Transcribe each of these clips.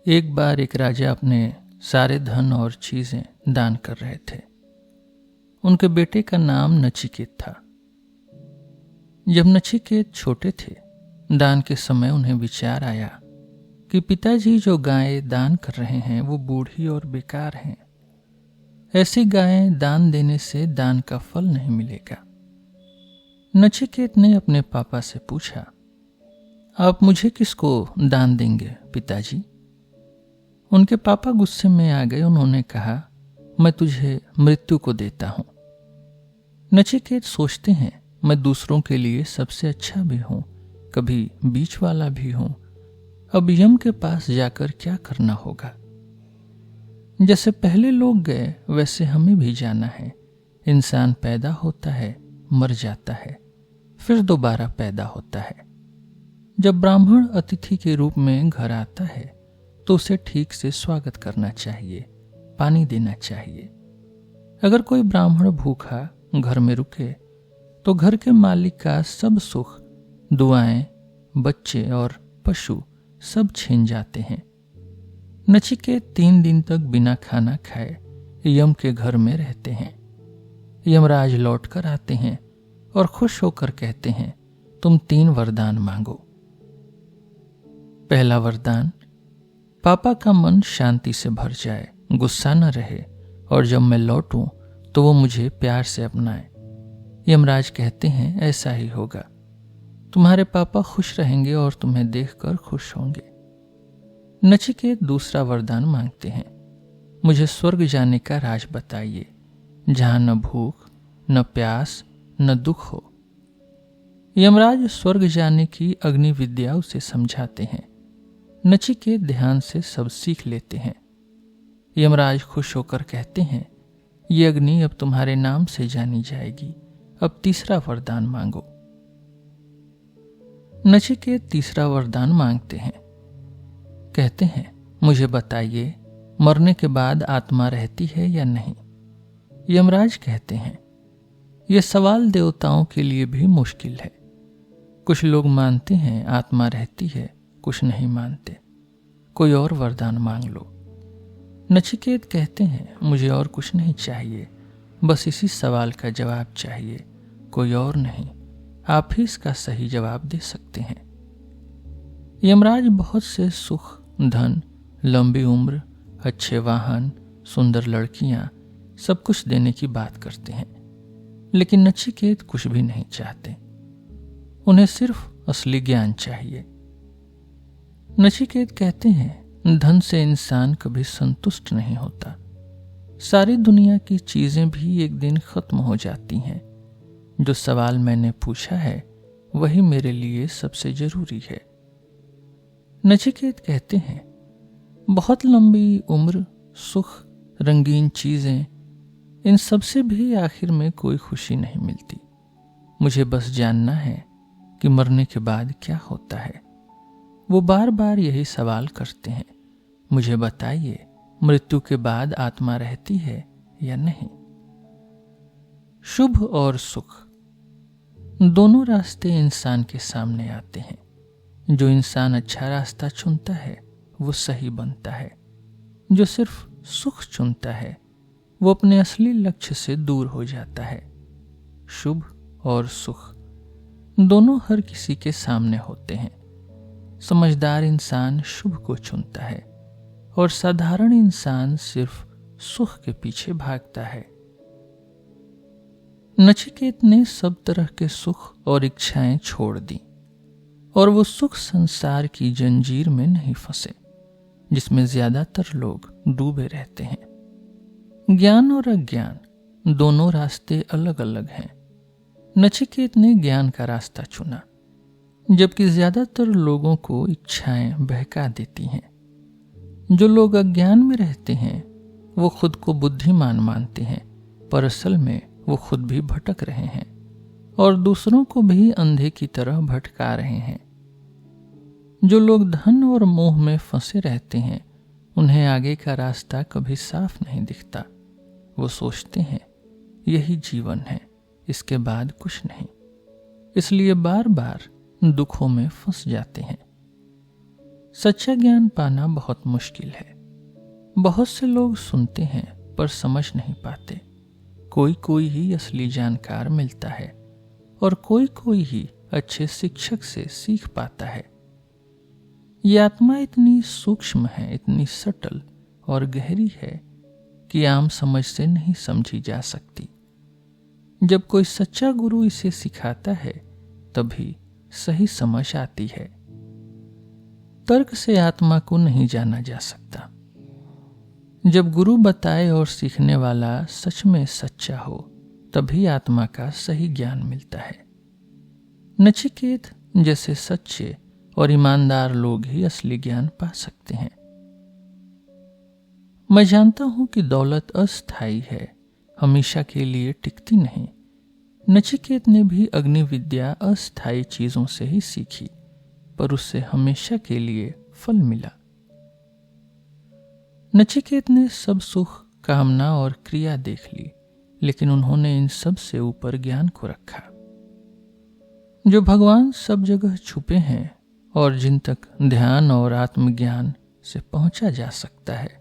एक बार एक राजा अपने सारे धन और चीजें दान कर रहे थे। उनके बेटे का नाम नचिकेत था। जब नचिकेत छोटे थे, दान के समय उन्हें विचार आया कि पिताजी जो गायें दान कर रहे हैं वो बूढ़ी और बेकार हैं। ऐसी गायें दान देने से दान का फल नहीं मिलेगा। नचिकेत ने अपने पापा से पूछा, आप मुझे किसको दान देंगे पिताजी? उनके पापा गुस्से में आ गए। उन्होंने कहा, मैं तुझे मृत्यु को देता हूं। नचिकेत सोचते हैं, मैं दूसरों के लिए सबसे अच्छा भी हूं, कभी बीच वाला भी हूं। अब यम के पास जाकर क्या करना होगा? जैसे पहले लोग गए वैसे हमें भी जाना है। इंसान पैदा होता है, मर जाता है, फिर दोबारा पैदा होता है। जब ब्राह्मण अतिथि के रूप में घर आता है तो उसे ठीक से स्वागत करना चाहिए, पानी देना चाहिए। अगर कोई ब्राह्मण भूखा घर में रुके तो घर के मालिक का सब सुख, दुआएं, बच्चे और पशु सब छीन जाते हैं। नचिकेत 3 दिन तक बिना खाना खाए यम के घर में रहते हैं। यमराज लौट कर आते हैं और खुश होकर कहते हैं, तुम 3 वरदान मांगो। पहला वरदान, पापा का मन शांति से भर जाए, गुस्सा न रहे, और जब मैं लौटूं तो वो मुझे प्यार से अपनाए। यमराज कहते हैं, ऐसा ही होगा। तुम्हारे पापा खुश रहेंगे और तुम्हें देखकर खुश होंगे। नचिकेत दूसरा वरदान मांगते हैं, मुझे स्वर्ग जाने का राज बताइए, जहां न भूख, न प्यास, न दुख हो। यमराज स्वर्ग जाने की अग्नि विद्या उसे समझाते हैं। नचिकेत ध्यान से सब सीख लेते हैं। यमराज खुश होकर कहते हैं, ये अग्नि अब तुम्हारे नाम से जानी जाएगी। अब तीसरा वरदान मांगो। नचिकेत तीसरा वरदान मांगते हैं। कहते हैं, मुझे बताइए, मरने के बाद आत्मा रहती है या नहीं? यमराज कहते हैं, यह सवाल देवताओं के लिए भी मुश्किल है। कुछ लोग मानते हैं आत्मा रहती है, कुछ नहीं मानते। कोई और वरदान मांग लो। नचिकेत कहते हैं, मुझे और कुछ नहीं चाहिए, बस इसी सवाल का जवाब चाहिए, कोई और नहीं। आप ही इसका सही जवाब दे सकते हैं। यमराज बहुत से सुख, धन, लंबी उम्र, अच्छे वाहन, सुंदर लड़कियां, सब कुछ देने की बात करते हैं, लेकिन नचिकेत कुछ भी नहीं चाहते। उन्हें सिर्फ असली ज्ञान चाहिए। नचिकेत कहते हैं, धन से इंसान कभी संतुष्ट नहीं होता। सारी दुनिया की चीजें भी एक दिन खत्म हो जाती हैं। जो सवाल मैंने पूछा है वही मेरे लिए सबसे जरूरी है। नचिकेत कहते हैं, बहुत लंबी उम्र, सुख, रंगीन चीजें, इन सब से भी आखिर में कोई खुशी नहीं मिलती। मुझे बस जानना है कि मरने के बाद क्या होता है। वो बार बार यही सवाल करते हैं, मुझे बताइए, मृत्यु के बाद आत्मा रहती है या नहीं? शुभ और सुख, दोनों रास्ते इंसान के सामने आते हैं। जो इंसान अच्छा रास्ता चुनता है वो सही बनता है। जो सिर्फ सुख चुनता है वो अपने असली लक्ष्य से दूर हो जाता है। शुभ और सुख दोनों हर किसी के सामने होते हैं। समझदार इंसान शुभ को चुनता है और साधारण इंसान सिर्फ सुख के पीछे भागता है। नचिकेत ने सब तरह के सुख और इच्छाएं छोड़ दी और वो सुख संसार की जंजीर में नहीं फंसे, जिसमें ज्यादातर लोग डूबे रहते हैं। ज्ञान और अज्ञान दोनों रास्ते अलग अलग हैं। नचिकेत ने ज्ञान का रास्ता चुना, जबकि ज्यादातर लोगों को इच्छाएं बहका देती हैं। जो लोग अज्ञान में रहते हैं वो खुद को बुद्धिमान मानते हैं, पर असल में वो खुद भी भटक रहे हैं और दूसरों को भी अंधे की तरह भटका रहे हैं। जो लोग धन और मोह में फंसे रहते हैं उन्हें आगे का रास्ता कभी साफ नहीं दिखता। वो सोचते हैं यही जीवन है, इसके बाद कुछ नहीं, इसलिए बार बार दुखों में फंस जाते हैं। सच्चा ज्ञान पाना बहुत मुश्किल है। बहुत से लोग सुनते हैं पर समझ नहीं पाते। कोई कोई ही असली जानकार मिलता है और कोई कोई ही अच्छे शिक्षक से सीख पाता है। ये आत्मा इतनी सूक्ष्म है, इतनी सटल और गहरी है कि आम समझ से नहीं समझी जा सकती। जब कोई सच्चा गुरु इसे सिखाता है तभी सही समझ आती है। तर्क से आत्मा को नहीं जाना जा सकता। जब गुरु बताए और सीखने वाला सच में सच्चा हो तभी आत्मा का सही ज्ञान मिलता है। नचिकेत जैसे सच्चे और ईमानदार लोग ही असली ज्ञान पा सकते हैं। मैं जानता हूं कि दौलत अस्थायी है, हमेशा के लिए टिकती नहीं। नचिकेत ने भी अग्नि विद्या अस्थायी चीजों से ही सीखी, पर उससे हमेशा के लिए फल मिला। नचिकेत ने सब सुख, कामना और क्रिया देख ली, लेकिन उन्होंने इन सब से ऊपर ज्ञान को रखा। जो भगवान सब जगह छुपे हैं और जिन तक ध्यान और आत्मज्ञान से पहुंचा जा सकता है,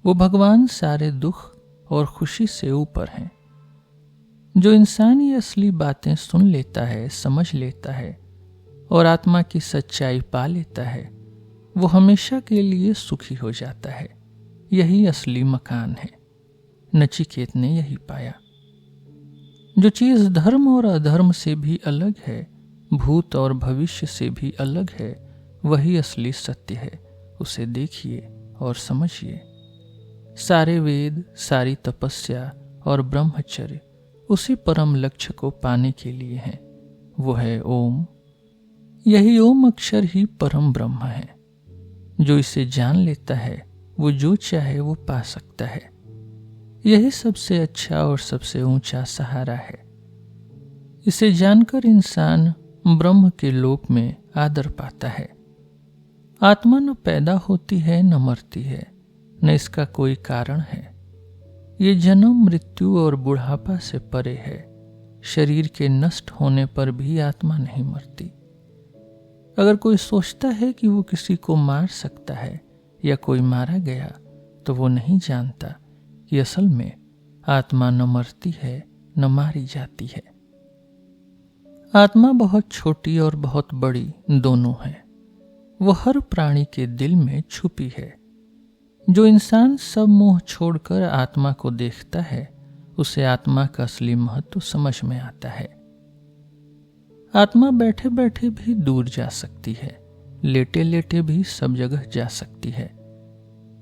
वो भगवान सारे दुख और खुशी से ऊपर हैं। जो इंसान ये असली बातें सुन लेता है, समझ लेता है और आत्मा की सच्चाई पा लेता है, वो हमेशा के लिए सुखी हो जाता है। यही असली मकान है। नचिकेत ने यही पाया। जो चीज धर्म और अधर्म से भी अलग है, भूत और भविष्य से भी अलग है, वही असली सत्य है। उसे देखिए और समझिए। सारे वेद, सारी तपस्या और ब्रह्मचर्य उसी परम लक्ष्य को पाने के लिए हैं। वो है ओम। यही ओम अक्षर ही परम ब्रह्म है। जो इसे जान लेता है वो जो चाहे वो पा सकता है। यही सबसे अच्छा और सबसे ऊंचा सहारा है। इसे जानकर इंसान ब्रह्म के लोक में आदर पाता है। आत्मा न पैदा होती है न मरती है, न इसका कोई कारण है। ये जन्म, मृत्यु और बुढ़ापा से परे है। शरीर के नष्ट होने पर भी आत्मा नहीं मरती। अगर कोई सोचता है कि वो किसी को मार सकता है या कोई मारा गया, तो वो नहीं जानता कि असल में आत्मा न मरती है न मारी जाती है। आत्मा बहुत छोटी और बहुत बड़ी दोनों है। वो हर प्राणी के दिल में छुपी है। जो इंसान सब मोह छोड़कर आत्मा को देखता है, उसे आत्मा का असली महत्व समझ में आता है। आत्मा बैठे बैठे भी दूर जा सकती है, लेटे लेटे भी सब जगह जा सकती है।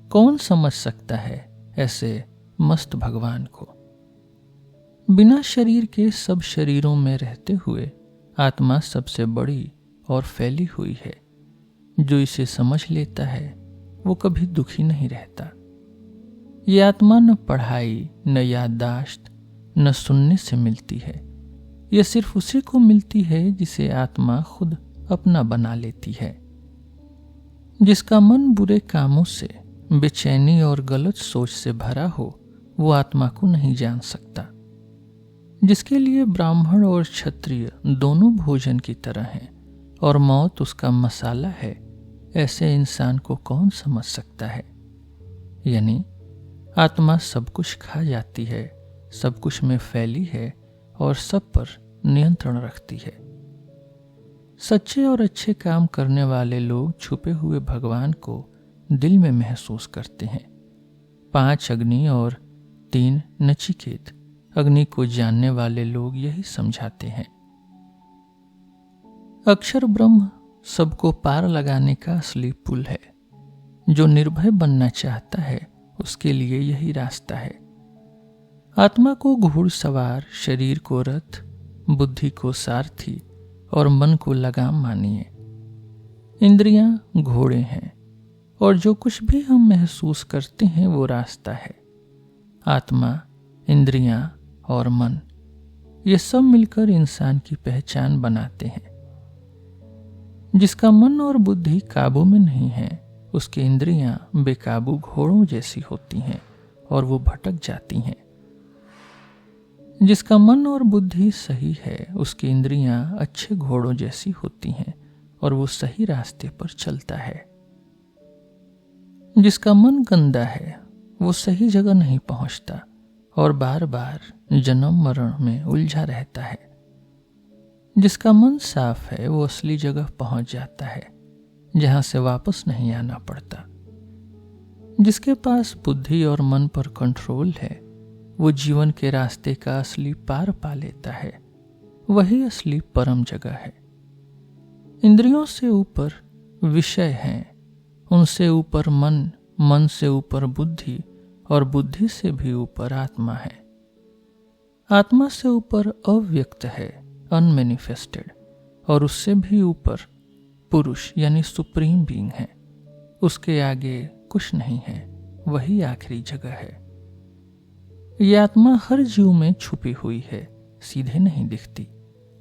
कौन समझ सकता है ऐसे मस्त भगवान को? बिना शरीर के सब शरीरों में रहते हुए आत्मा सबसे बड़ी और फैली हुई है। जो इसे समझ लेता है वो कभी दुखी नहीं रहता। ये आत्मा न पढ़ाई, न याददाश्त, न सुनने से मिलती है। यह सिर्फ उसी को मिलती है जिसे आत्मा खुद अपना बना लेती है। जिसका मन बुरे कामों से, बेचैनी और गलत सोच से भरा हो, वो आत्मा को नहीं जान सकता। जिसके लिए ब्राह्मण और क्षत्रिय दोनों भोजन की तरह हैं और मौत उसका मसाला है, ऐसे इंसान को कौन समझ सकता है? यानी आत्मा सब कुछ खा जाती है, सब कुछ में फैली है और सब पर नियंत्रण रखती है। सच्चे और अच्छे काम करने वाले लोग छुपे हुए भगवान को दिल में महसूस करते हैं। 5 अग्नि और 3 नचिकेत अग्नि को जानने वाले लोग यही समझाते हैं। अक्षर ब्रह्म सबको पार लगाने का असली पुल है। जो निर्भय बनना चाहता है उसके लिए यही रास्ता है। आत्मा को घुड़सवार, शरीर को रथ, बुद्धि को सारथी और मन को लगाम मानिए। इंद्रियां घोड़े हैं और जो कुछ भी हम महसूस करते हैं वो रास्ता है। आत्मा, इंद्रियां और मन, ये सब मिलकर इंसान की पहचान बनाते हैं। जिसका मन और बुद्धि काबू में नहीं है, उसकी इंद्रियां बेकाबू घोड़ों जैसी होती हैं और वो भटक जाती हैं। जिसका मन और बुद्धि सही है, उसकी इंद्रियां अच्छे घोड़ों जैसी होती हैं और वो सही रास्ते पर चलता है। जिसका मन गंदा है वो सही जगह नहीं पहुंचता और बार बार जन्म मरण में उलझा रहता है। जिसका मन साफ है वो असली जगह पहुंच जाता है जहां से वापस नहीं आना पड़ता। जिसके पास बुद्धि और मन पर कंट्रोल है वो जीवन के रास्ते का असली पार पा लेता है। वही असली परम जगह है। इंद्रियों से ऊपर विषय हैं, उनसे ऊपर मन, मन से ऊपर बुद्धि और बुद्धि से भी ऊपर आत्मा है। आत्मा से ऊपर अव्यक्त है, अनमैनिफेस्टेड, और उससे भी ऊपर पुरुष यानी सुप्रीम बीइंग है। उसके आगे कुछ नहीं है, वही आखिरी जगह है। यह आत्मा हर जीव में छुपी हुई है, सीधे नहीं दिखती।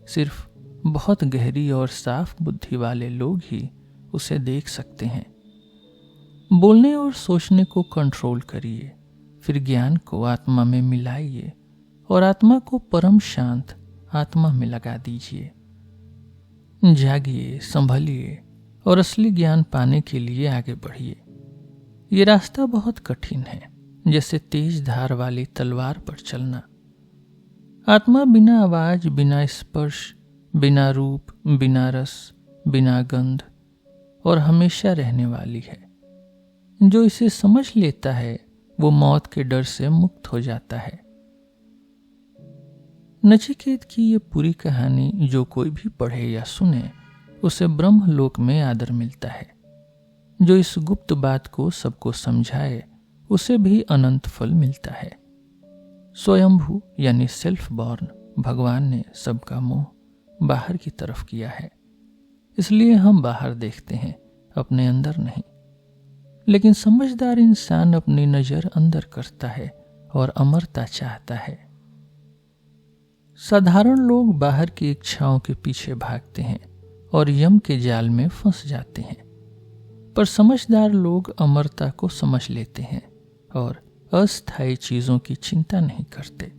सिर्फ बहुत गहरी और साफ बुद्धि वाले लोग ही उसे देख सकते हैं। बोलने और सोचने को कंट्रोल करिए, फिर ज्ञान को आत्मा में मिलाइए और आत्मा को परम शांत आत्मा में लगा दीजिए। जागिए, संभलिए और असली ज्ञान पाने के लिए आगे बढ़िए। ये रास्ता बहुत कठिन है, जैसे तेज धार वाली तलवार पर चलना। आत्मा बिना आवाज, बिना स्पर्श, बिना रूप, बिना रस, बिना गंध और हमेशा रहने वाली है। जो इसे समझ लेता है वो मौत के डर से मुक्त हो जाता है। नचिकेत की ये पूरी कहानी जो कोई भी पढ़े या सुने उसे ब्रह्मलोक में आदर मिलता है। जो इस गुप्त बात को सबको समझाए उसे भी अनंत फल मिलता है। स्वयंभू यानी सेल्फ बॉर्न भगवान ने सबका मुंह बाहर की तरफ किया है, इसलिए हम बाहर देखते हैं, अपने अंदर नहीं। लेकिन समझदार इंसान अपनी नजर अंदर करता है और अमरता चाहता है। साधारण लोग बाहर की इच्छाओं के पीछे भागते हैं और यम के जाल में फंस जाते हैं, पर समझदार लोग अमरता को समझ लेते हैं और अस्थायी चीजों की चिंता नहीं करते।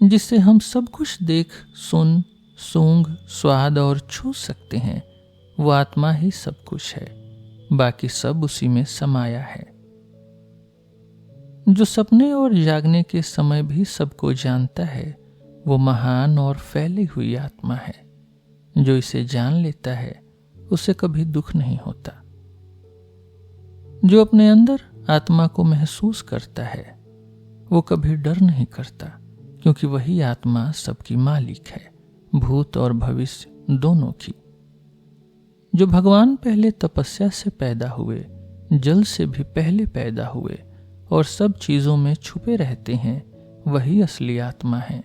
जिससे हम सब कुछ देख, सुन, सूंघ, स्वाद और छू सकते हैं वो आत्मा ही सब कुछ है, बाकी सब उसी में समाया है। जो सपने और जागने के समय भी सबको जानता है वो महान और फैली हुई आत्मा है। जो इसे जान लेता है उसे कभी दुख नहीं होता। जो अपने अंदर आत्मा को महसूस करता है वो कभी डर नहीं करता, क्योंकि वही आत्मा सबकी मालिक है, भूत और भविष्य दोनों की। जो भगवान पहले तपस्या से पैदा हुए, जल से भी पहले पैदा हुए और सब चीजों में छुपे रहते हैं, वही असली आत्मा है।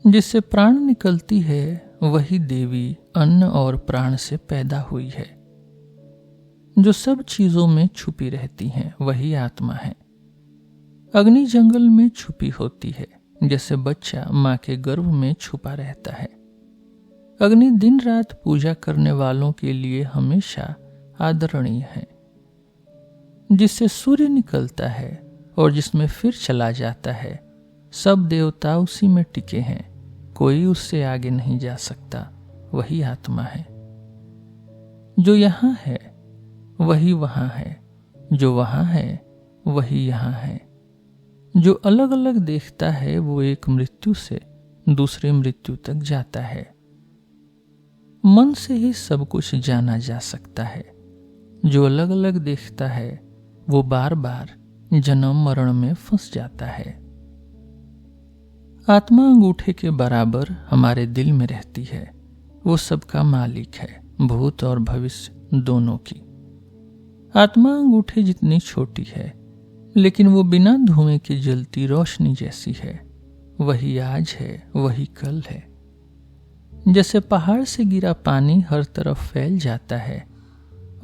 जिससे प्राण निकलती है वही देवी अन्न और प्राण से पैदा हुई है। जो सब चीजों में छुपी रहती हैं वही आत्मा है। अग्नि जंगल में छुपी होती है, जैसे बच्चा मां के गर्भ में छुपा रहता है। अग्नि दिन रात पूजा करने वालों के लिए हमेशा आदरणीय है। जिससे सूर्य निकलता है और जिसमें फिर चला जाता है, सब देवता उसी में टिके हैं, कोई उससे आगे नहीं जा सकता, वही आत्मा है। जो यहाँ है वही वहाँ है, जो वहाँ है वही यहाँ है। जो अलग अलग देखता है वो एक मृत्यु से दूसरे मृत्यु तक जाता है। मन से ही सब कुछ जाना जा सकता है। जो अलग अलग देखता है वो बार बार जन्म मरण में फंस जाता है। आत्मा अंगूठे के बराबर हमारे दिल में रहती है। वो सबका मालिक है, भूत और भविष्य दोनों की। आत्मा अंगूठे जितनी छोटी है, लेकिन वो बिना धुएं के जलती रोशनी जैसी है। वही आज है, वही कल है। जैसे पहाड़ से गिरा पानी हर तरफ फैल जाता है,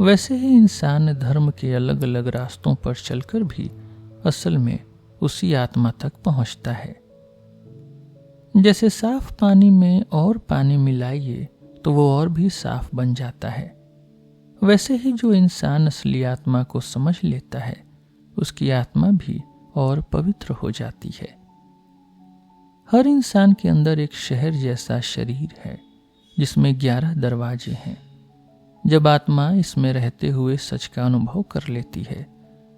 वैसे ही इंसान धर्म के अलग अलग रास्तों पर चलकर भी असल में उसी आत्मा तक पहुंचता है। जैसे साफ पानी में और पानी मिलाइए तो वो और भी साफ बन जाता है, वैसे ही जो इंसान असली आत्मा को समझ लेता है उसकी आत्मा भी और पवित्र हो जाती है। हर इंसान के अंदर एक शहर जैसा शरीर है जिसमें 11 दरवाजे हैं। जब आत्मा इसमें रहते हुए सच का अनुभव कर लेती है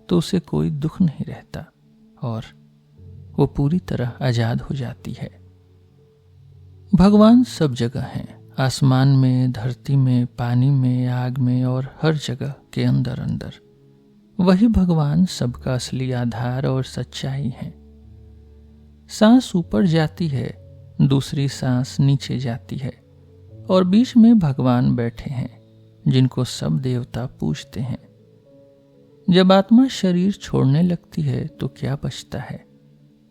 तो उसे कोई दुख नहीं रहता और वो पूरी तरह आजाद हो जाती है। भगवान सब जगह हैं, आसमान में, धरती में, पानी में, आग में और हर जगह के अंदर अंदर। वही भगवान सबका असली आधार और सच्चाई है। सांस ऊपर जाती है, दूसरी सांस नीचे जाती है और बीच में भगवान बैठे हैं जिनको सब देवता पूजते हैं। जब आत्मा शरीर छोड़ने लगती है तो क्या बचता है?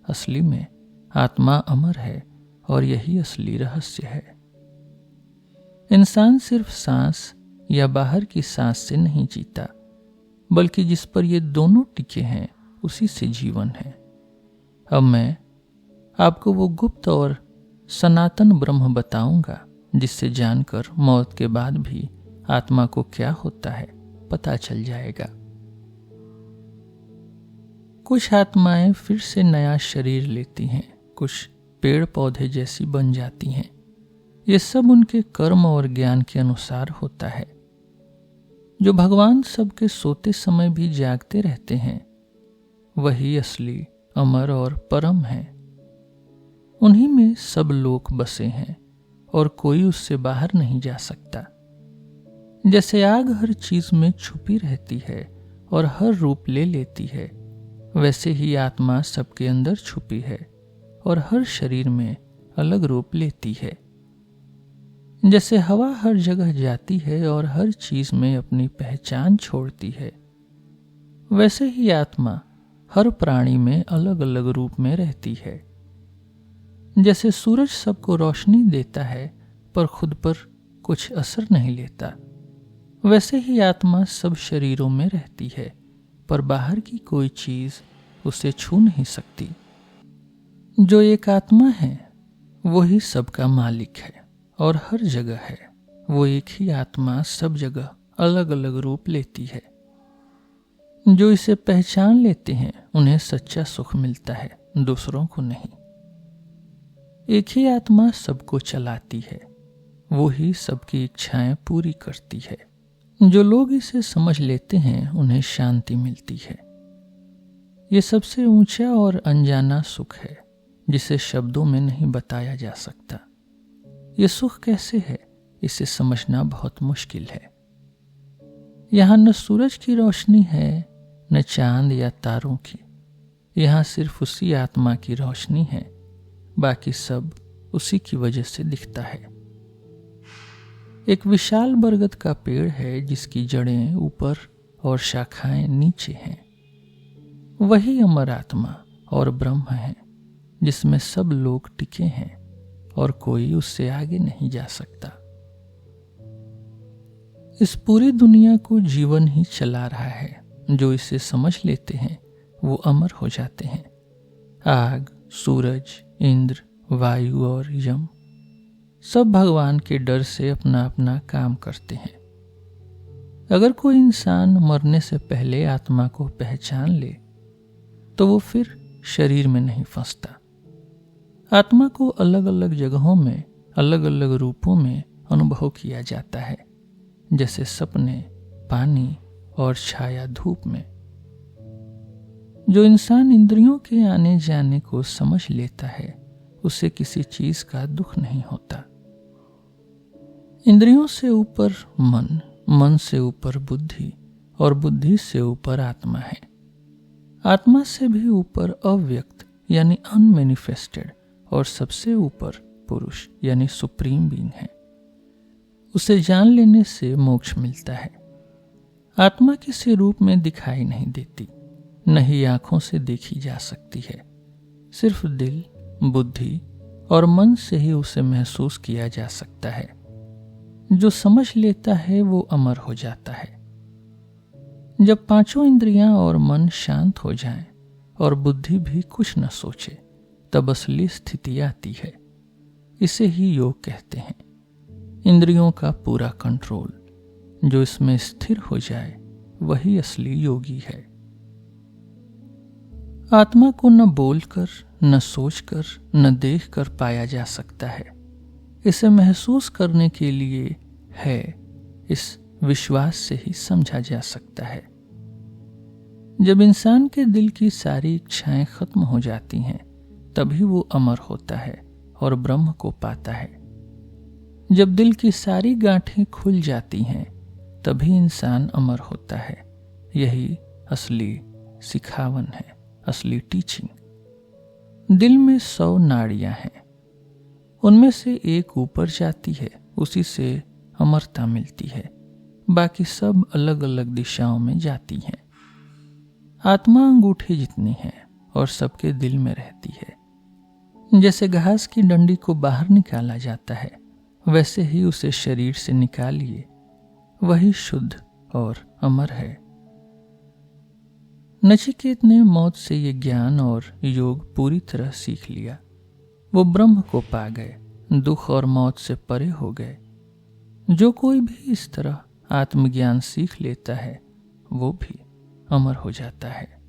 असली में आत्मा अमर है और यही असली रहस्य है। इंसान सिर्फ सांस या बाहर की सांस से नहीं जीता, बल्कि जिस पर ये दोनों टिके हैं उसी से जीवन है। अब मैं आपको वो गुप्त और सनातन ब्रह्म बताऊंगा जिससे जानकर मौत के बाद भी आत्मा को क्या होता है पता चल जाएगा। कुछ आत्माएं फिर से नया शरीर लेती हैं, कुछ पेड़ पौधे जैसी बन जाती हैं। ये सब उनके कर्म और ज्ञान के अनुसार होता है। जो भगवान सबके सोते समय भी जागते रहते हैं वही असली, अमर और परम है। उन्हीं में सब लोग बसे हैं और कोई उससे बाहर नहीं जा सकता। जैसे आग हर चीज में छुपी रहती है और हर रूप ले लेती है, वैसे ही आत्मा सबके अंदर छुपी है और हर शरीर में अलग रूप लेती है। जैसे हवा हर जगह जाती है और हर चीज में अपनी पहचान छोड़ती है, वैसे ही आत्मा हर प्राणी में अलग अलग रूप में रहती है। जैसे सूरज सबको रोशनी देता है पर खुद पर कुछ असर नहीं लेता, वैसे ही आत्मा सब शरीरों में रहती है पर बाहर की कोई चीज उसे छू नहीं सकती। जो एक आत्मा है वही सबका मालिक है और हर जगह है। वो एक ही आत्मा सब जगह अलग अलग रूप लेती है। जो इसे पहचान लेते हैं उन्हें सच्चा सुख मिलता है, दूसरों को नहीं। एक ही आत्मा सबको चलाती है, वो ही सबकी इच्छाएं पूरी करती है। जो लोग इसे समझ लेते हैं उन्हें शांति मिलती है। ये सबसे ऊंचा और अनजाना सुख है जिसे शब्दों में नहीं बताया जा सकता। ये सुख कैसे है इसे समझना बहुत मुश्किल है। यहाँ न सूरज की रोशनी है न चांद या तारों की, यहाँ सिर्फ उसी आत्मा की रोशनी है, बाकी सब उसी की वजह से दिखता है। एक विशाल बरगद का पेड़ है जिसकी जड़ें ऊपर और शाखाएं नीचे हैं। वही अमर आत्मा और ब्रह्म है जिसमें सब लोग टिके हैं और कोई उससे आगे नहीं जा सकता। इस पूरी दुनिया को जीवन ही चला रहा है। जो इसे समझ लेते हैं वो अमर हो जाते हैं। आग, सूरज, इंद्र, वायु और यम सब भगवान के डर से अपना अपना काम करते हैं। अगर कोई इंसान मरने से पहले आत्मा को पहचान ले तो वो फिर शरीर में नहीं फंसता। आत्मा को अलग अलग जगहों में अलग अलग रूपों में अनुभव किया जाता है, जैसे सपने, पानी और छाया धूप में। जो इंसान इंद्रियों के आने जाने को समझ लेता है उसे किसी चीज का दुख नहीं होता। इंद्रियों से ऊपर मन, मन से ऊपर बुद्धि और बुद्धि से ऊपर आत्मा है। आत्मा से भी ऊपर अव्यक्त यानी अनमैनिफेस्टेड और सबसे ऊपर पुरुष यानी सुप्रीम बीइंग है। उसे जान लेने से मोक्ष मिलता है। आत्मा किसी रूप में दिखाई नहीं देती, न ही आंखों से देखी जा सकती है। सिर्फ दिल, बुद्धि और मन से ही उसे महसूस किया जा सकता है। जो समझ लेता है वो अमर हो जाता है। जब पांचों इंद्रियां और मन शांत हो जाएं और बुद्धि भी कुछ न सोचे तब असली स्थिति आती है। इसे ही योग कहते हैं। इंद्रियों का पूरा कंट्रोल। जो इसमें स्थिर हो जाए वही असली योगी है। आत्मा को न बोलकर, न सोचकर, न देखकर पाया जा सकता है। इसे महसूस करने के लिए है इस विश्वास से ही समझा जा सकता है। जब इंसान के दिल की सारी इच्छाएं खत्म हो जाती हैं, तभी वो अमर होता है और ब्रह्म को पाता है। जब दिल की सारी गांठें खुल जाती हैं, तभी इंसान अमर होता है। यही असली सिखावन है, असली टीचिंग। दिल में 100 नाड़ियां हैं, उनमें से एक ऊपर जाती है, उसी से अमरता मिलती है। बाकी सब अलग अलग दिशाओं में जाती हैं। आत्मा अंगूठे जितनी है और सबके दिल में रहती है। जैसे घास की डंडी को बाहर निकाला जाता है, वैसे ही उसे शरीर से निकालिए, वही शुद्ध और अमर है। नचिकेत ने मौत से ये ज्ञान और योग पूरी तरह सीख लिया। वो ब्रह्म को पा गए, दुख और मौत से परे हो गए। जो कोई भी इस तरह आत्मज्ञान सीख लेता है, वो भी अमर हो जाता है।